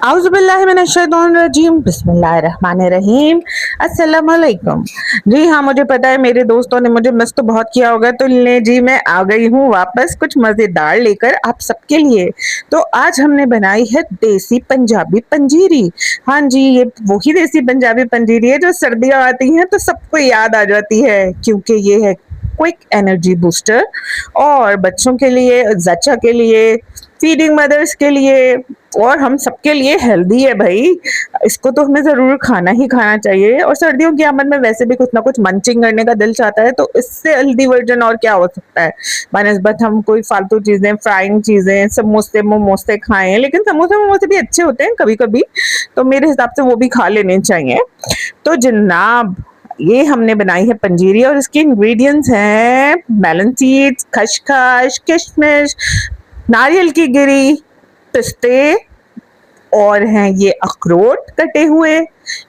आउज़ुबिल्लाहिमिनश्शैतानिर्रजीम बिस्मिल्लाहिर्रहमानिर्रहीम अस्सलाम वालेकुम। जी हाँ, मुझे पता है मेरे दोस्तों ने मुझे मिस तो बहुत किया होगा, तो ले जी मैं आ गई हूँ वापस कुछ मज़ेदार लेकर आप सबके लिए। तो आज हमने बनाई है देसी पंजाबी पंजीरी। हाँ जी, ये वही देसी पंजाबी पंजीरी है जो सर्दियाँ आती हैं तो सबको याद आ जाती है, क्योंकि ये है क्विक एनर्जी बूस्टर और बच्चों के लिए, ज़चा के लिए, फीडिंग मदर्स के लिए और हम सबके लिए हेल्दी है भाई। इसको तो हमें ज़रूर खाना ही खाना चाहिए और सर्दियों की आमद में वैसे भी कुछ ना कुछ मंचिंग करने का दिल चाहता है, तो इससे हेल्दी वर्जन और क्या हो सकता है। बनस्बत हम कोई फालतू चीज़ें, फ्राइंग चीज़ें, समोसे मोमोसे खाएं, लेकिन समोसे मोमोसे भी अच्छे होते हैं कभी कभी, तो मेरे हिसाब से वो भी खा लेने चाहिए। तो जनाब, ये हमने बनाई है पंजीरी और इसके इंग्रेडिएंट्स हैं मेलन सीड्स, खसखस, किशमिश, नारियल की गिरी, पिस्ते और हैं ये अखरोट कटे हुए,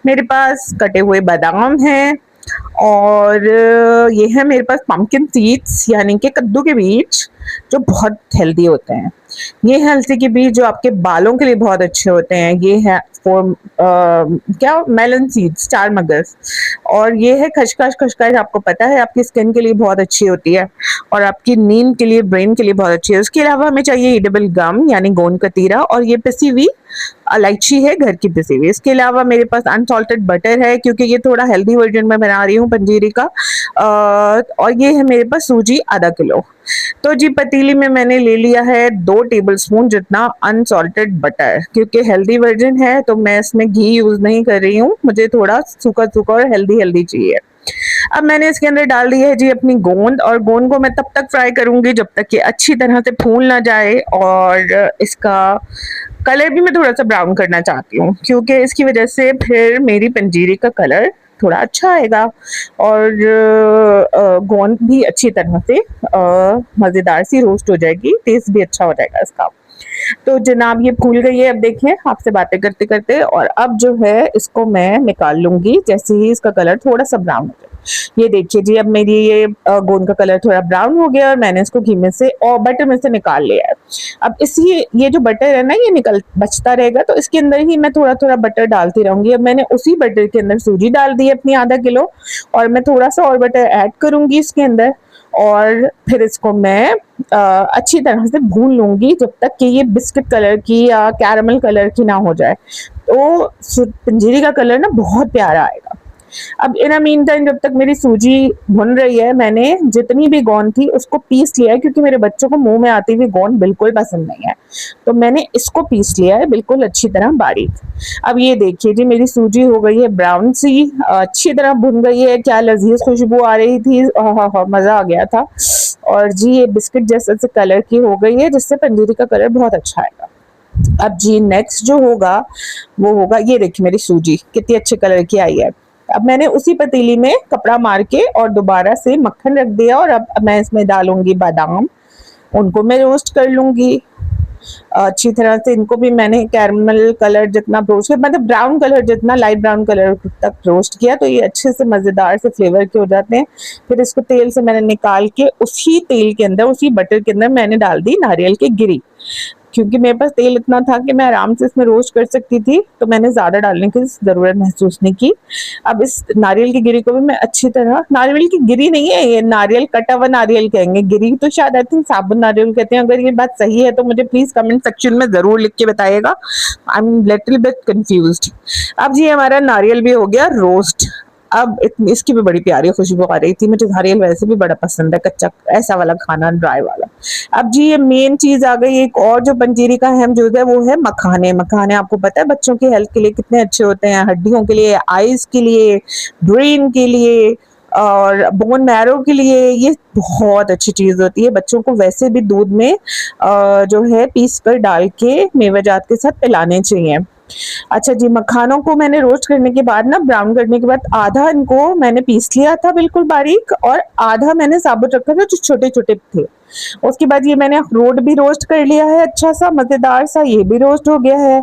मेरे पास कटे हुए बादाम हैं और ये है मेरे पास पम्पकिन सीड्स यानी कि कद्दू के बीज जो बहुत हेल्दी होते हैं। ये है अलसी के बीज जो आपके बालों के लिए बहुत अच्छे होते हैं। ये है क्या मेलन सीड्स, चार मगज। और ये है खसखस। खसखस आपको पता है आपकी स्किन के लिए बहुत अच्छी होती है और आपकी नींद के लिए, ब्रेन के लिए बहुत अच्छी है। उसके अलावा हमें चाहिए एडिबल गम यानी गोंद कतीरा और ये पिसी हुई इलायची है घर की पिसी हुई। इसके अलावा मेरे पास अनसॉल्टेड बटर है क्योंकि ये थोड़ा हेल्दी वर्जन में बना रही हूँ पंजीरी का। और ये है मेरे पास सूजी आधा किलो। तो जी पतीली में मैंने ले लिया है 2 टेबलस्पून जितना अनसॉल्टेड बटर, क्योंकि हेल्दी वर्जन है तो मैं इसमें घी यूज नहीं कर रही हूँ, मुझे थोड़ा सूखा सूखा और हेल्दी हेल्दी चाहिए। अब मैंने इसके अंदर डाल दी है जी अपनी गोंद, और गोंद को मैं तब तक फ्राई करूंगी जब तक कि अच्छी तरह से फूल ना जाए और इसका कलर भी मैं थोड़ा सा ब्राउन करना चाहती हूँ, क्योंकि इसकी वजह से फिर मेरी पंजीरी का कलर थोड़ा अच्छा आएगा और गोंद भी अच्छी तरह से मज़ेदार सी रोस्ट हो जाएगी, टेस्ट भी अच्छा हो जाएगा इसका। तो जनाब ये फूल गई है, अब देखिए आपसे बातें करते करते, और अब जो है इसको मैं निकाल लूंगी जैसे ही इसका कलर थोड़ा सा ब्राउन हो जाए। ये देखिए जी, अब मेरी ये गोंद का कलर थोड़ा ब्राउन हो गया और मैंने इसको घी में से और बटर में से निकाल लिया है। अब इसी ये जो बटर है ना, ये निकल बचता रहेगा तो इसके अंदर ही मैं थोड़ा थोड़ा बटर डालती रहूंगी। अब मैंने उसी बटर के अंदर सूजी डाल दी है अपनी आधा किलो, और मैं थोड़ा सा और बटर ऐड करूंगी इसके अंदर और फिर इसको मैं अच्छी तरह से भून लूंगी जब तक कि ये बिस्किट कलर की या कैरमल कलर की ना हो जाए। तो पंजीरी का कलर ना बहुत प्यारा आएगा। अब इन मीन टाइम जब तक मेरी सूजी भुन रही है, मैंने जितनी भी गोंद थी उसको पीस लिया है, क्योंकि मेरे बच्चों को मुंह में आती हुई गोंद बिल्कुल पसंद नहीं है, तो मैंने इसको पीस लिया है बिल्कुल अच्छी तरह बारीक। अब ये देखिए जी मेरी सूजी हो गई है ब्राउन सी, अच्छी तरह भुन गई है, क्या लजीज खुशबू आ रही थी, मजा आ गया था। और जी ये बिस्किट जैसे से कलर की हो गई है, जिससे पंजीरी का कलर बहुत अच्छा आएगा। अब जी नेक्स्ट जो होगा वो होगा, ये देखिए मेरी सूजी कितनी अच्छे कलर की आई है। अब मैंने उसी पतीली में कपड़ा मार के और दोबारा से मक्खन रख दिया और अब मैं इसमें डालूंगी बादाम, उनको मैं रोस्ट कर लूंगी अच्छी तरह से। इनको भी मैंने कैरमल कलर जितना रोस्ट किया, मतलब ब्राउन कलर जितना, लाइट ब्राउन कलर तक रोस्ट किया, तो ये अच्छे से मज़ेदार से फ्लेवर के हो जाते हैं। फिर इसको तेल से मैंने निकाल के उसी तेल के अंदर, उसी बटर के अंदर मैंने डाल दी नारियल की गिरी, क्योंकि मेरे पास तेल इतना था कि मैं आराम से इसमें रोस्ट कर सकती थी, तो मैंने ज़्यादा डालने की ज़रूरत महसूस नहीं की। अब इस नारियल की गिरी को भी मैं अच्छी तरह, नारियल की गिरी नहीं है ये, नारियल कटा हुआ नारियल कहेंगे, गिरी तो शायद आई थिंक साबुत नारियल कहते हैं। अगर ये बात सही है तो मुझे प्लीज़ कमेंट सेक्शन में ज़रूर लिख के बताइएगा, I am little bit confused. अब जी हमारा नारियल भी हो गया रोस्ट। अब इसकी भी बड़ी प्यारी खुशबू आ रही थी, मुझे नारियल वैसे भी बड़ा पसंद है, कच्चा ऐसा वाला खाना, ड्राई वाला। अब जी ये मेन चीज आ गई एक और, जो पंजीरी का अहम जुज़ है वो है मखाने। मखाने आपको पता है बच्चों की हेल्थ के लिए कितने अच्छे होते हैं, हड्डियों के लिए, आईज के लिए, ब्रेन के लिए और बोन मैरो के लिए, ये बहुत अच्छी चीज होती है। बच्चों को वैसे भी दूध में जो है पीस कर डाल के मेवाजात के साथ पिलाने चाहिए। अच्छा जी, मखानों को मैंने रोस्ट करने के बाद ना, ब्राउन करने के बाद, आधा इनको मैंने पीस लिया था बिल्कुल बारीक और आधा मैंने साबुत रखा था जो छोटे छोटे थे। उसके बाद ये मैंने अखरोट भी रोस्ट कर लिया है, अच्छा सा मज़ेदार सा, ये भी रोस्ट हो गया है।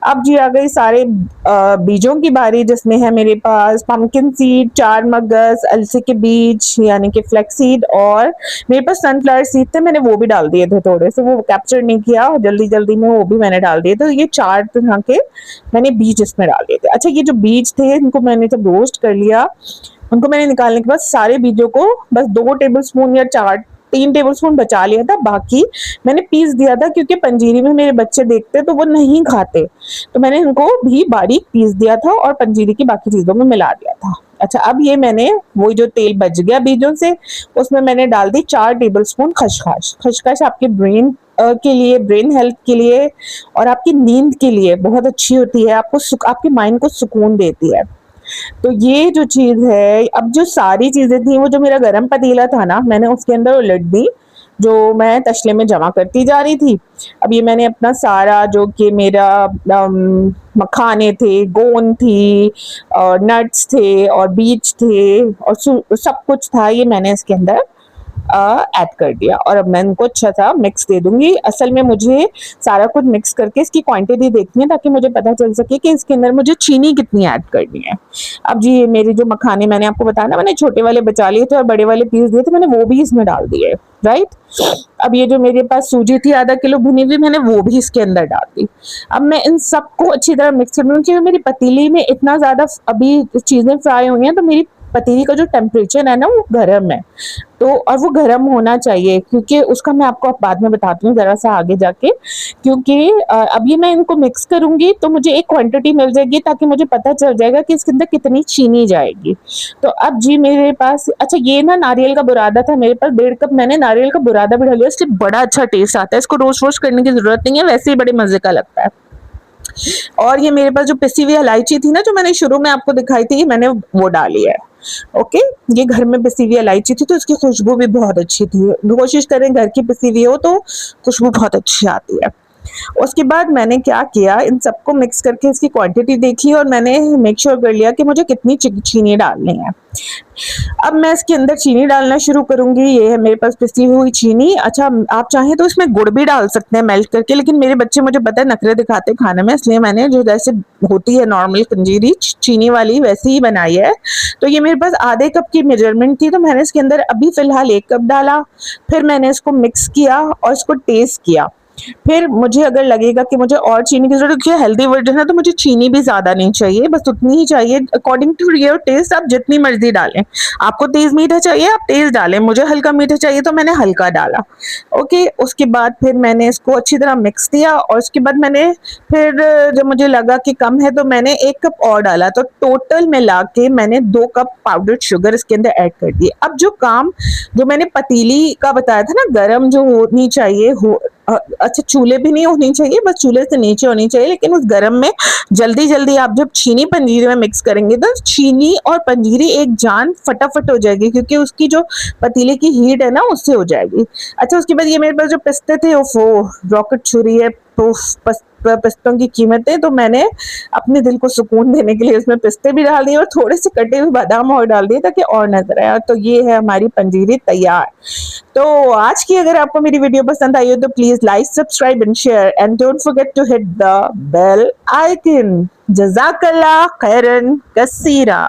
अब जी आ गई सारे बीजों की बारी, जिसमें है मेरे पास पम्पकिन सीड, चार मगज, अलसी के बीज यानी कि फ्लैक्स सीड, और मेरे पास सनफ्लावर सीड थे, मैंने वो भी डाल दिए थे थोड़े से, वो कैप्चर नहीं किया जल्दी जल्दी में, वो भी मैंने डाल दिए। तो ये चार तरह के मैंने बीज इसमें डाल दिए थे। अच्छा, ये जो बीज थे इनको मैंने जब रोस्ट कर लिया, उनको मैंने निकालने के बाद सारे बीजों को बस 2 टेबलस्पून या 3 टेबलस्पून बचा लिया था, बाकी मैंने पीस दिया था, क्योंकि पंजीरी में मेरे बच्चे देखते तो वो नहीं खाते, तो मैंने इनको भी बारीक पीस दिया था और पंजीरी की बाकी चीजों में मिला दिया था। अच्छा, अब ये मैंने वो जो तेल बच गया बीजों से, उसमें मैंने डाल दी 4 टेबलस्पून खसखस। खसखस आपके ब्रेन के लिए, ब्रेन हेल्थ के लिए और आपकी नींद के लिए बहुत अच्छी होती है, आपके माइंड को सुकून देती है। तो ये जो चीज है, अब जो सारी चीजें थी, वो जो मेरा गरम पतीला था ना, मैंने उसके अंदर उलट दी, जो मैं तसले में जमा करती जा रही थी। अब ये मैंने अपना सारा जो कि मेरा मखाने थे, गोंद थी और नट्स थे और बीज थे और सब कुछ था, ये मैंने इसके अंदर ऐड कर दिया, और अब मैं इनको अच्छा सा मिक्स दे दूंगी। असल में मुझे सारा कुछ मिक्स करके इसकी क्वांटिटी देखनी है, ताकि मुझे पता चल सके कि इसके अंदर मुझे चीनी कितनी ऐड करनी है। अब जी मेरे जो मखाने मैंने आपको बताया ना, मैंने छोटे वाले बचा लिए थे और बड़े वाले पीस दिए थे, मैंने वो भी इसमें डाल दिए, राइट। अब ये जो मेरे पास सूजी थी आधा किलो भुनी हुई, मैंने वो भी इसके अंदर डाल दी। अब मैं इन सबको अच्छी तरह मिक्स कर लूंगी, क्योंकि मेरी पतीली में इतना ज्यादा अभी चीजें फ्राई हुई हैं, तो मेरी पतीली का जो टेम्परेचर है ना, वो गर्म है, तो और वो गर्म होना चाहिए, क्योंकि उसका मैं आपको बाद में बताती हूँ जरा सा आगे जाके। क्योंकि अभी मैं इनको मिक्स करूंगी तो मुझे एक क्वांटिटी मिल जाएगी, ताकि मुझे पता चल जाएगा कि इसके अंदर कितनी चीनी जाएगी। तो अब जी मेरे पास, अच्छा ये ना नारियल का बुरादा था मेरे पास, 1.5 कप मैंने नारियल का बुरादा भी डाल लिया, इससे बड़ा अच्छा टेस्ट आता है। इसको रोस्ट वोस्ट करने की जरूरत नहीं है, वैसे ही बड़े मजे का लगता है। और ये मेरे पास जो पिसी हुई इलायची थी ना, जो मैंने शुरू में आपको दिखाई थी, मैंने वो डाली है। ओके, ये घर में पिसी हुई इलायची थी, तो इसकी खुशबू भी बहुत अच्छी थी। कोशिश करें घर की पिसी हुई हो तो खुशबू बहुत अच्छी आती है। उसके बाद मैंने क्या किया, इन सबको मिक्स करके इसकी क्वांटिटी देखी और मैंने मेक श्योर कर लिया कि मुझे कितनी चीनी डालनी है। अब मैं इसके अंदर चीनी डालना शुरू करूंगी। ये है मेरे पास पिसी हुई चीनी। अच्छा, आप चाहें तो इसमें गुड़ भी डाल सकते हैं मेल्ट करके, लेकिन मेरे बच्चे मुझे पता है नखरे दिखाते हैं खाने में, इसलिए मैंने जो जैसे होती है नॉर्मल पंजीरी चीनी वाली वैसी ही बनाई है। तो ये मेरे पास आधे कप की मेजरमेंट थी, तो मैंने इसके अंदर अभी फिलहाल 1 कप डाला। फिर मैंने इसको मिक्स किया और इसको टेस्ट किया। फिर मुझे अगर लगेगा कि मुझे और चीनी की जरूरत है, हेल्दी वर्जन है, तो मुझे चीनी भी ज्यादा नहीं चाहिए, बस उतनी ही चाहिए। अकॉर्डिंग टू योर टेस्ट आप जितनी मर्जी डालें। आपको तेज मीठा चाहिए आप तेज डालें, मुझे हल्का मीठा चाहिए तो मैंने हल्का डाला। ओके, उसके बाद फिर मैंने इसको अच्छी तरह मिक्स किया, और उसके बाद मैंने फिर जब मुझे लगा कि कम है तो मैंने 1 कप और डाला, तो टोटल मिला के मैंने 2 कप पाउडर्ड शुगर इसके अंदर ऐड कर दिए। अब जो काम जो मैंने पतीली का बताया था ना, गर्म जो होनी चाहिए अच्छा चूल्हे भी नहीं होनी चाहिए, बस चूल्हे से नीचे होनी चाहिए, लेकिन उस गरम में जल्दी जल्दी आप जब चीनी पंजीरी में मिक्स करेंगे तो चीनी और पंजीरी एक जान फटाफट हो जाएगी, क्योंकि उसकी जो पतीले की हीट है ना उससे हो जाएगी। अच्छा, उसके बाद ये मेरे पास जो पिस्ते थे वो रॉकेट छुरी है, पिस्तों की कीमतें, तो मैंने अपने दिल को सुकून देने के लिए उसमें पिस्ते भी डाल दिए और थोड़े से कटे हुए बादाम और डाल दिए, ताकि और नजर आए। तो ये है हमारी पंजीरी तैयार। तो आज की अगर आपको मेरी वीडियो पसंद आई हो तो please like, subscribe and share, and don't forget to hit the bell icon. जज़ाकल्लाह खैरन कसीरा।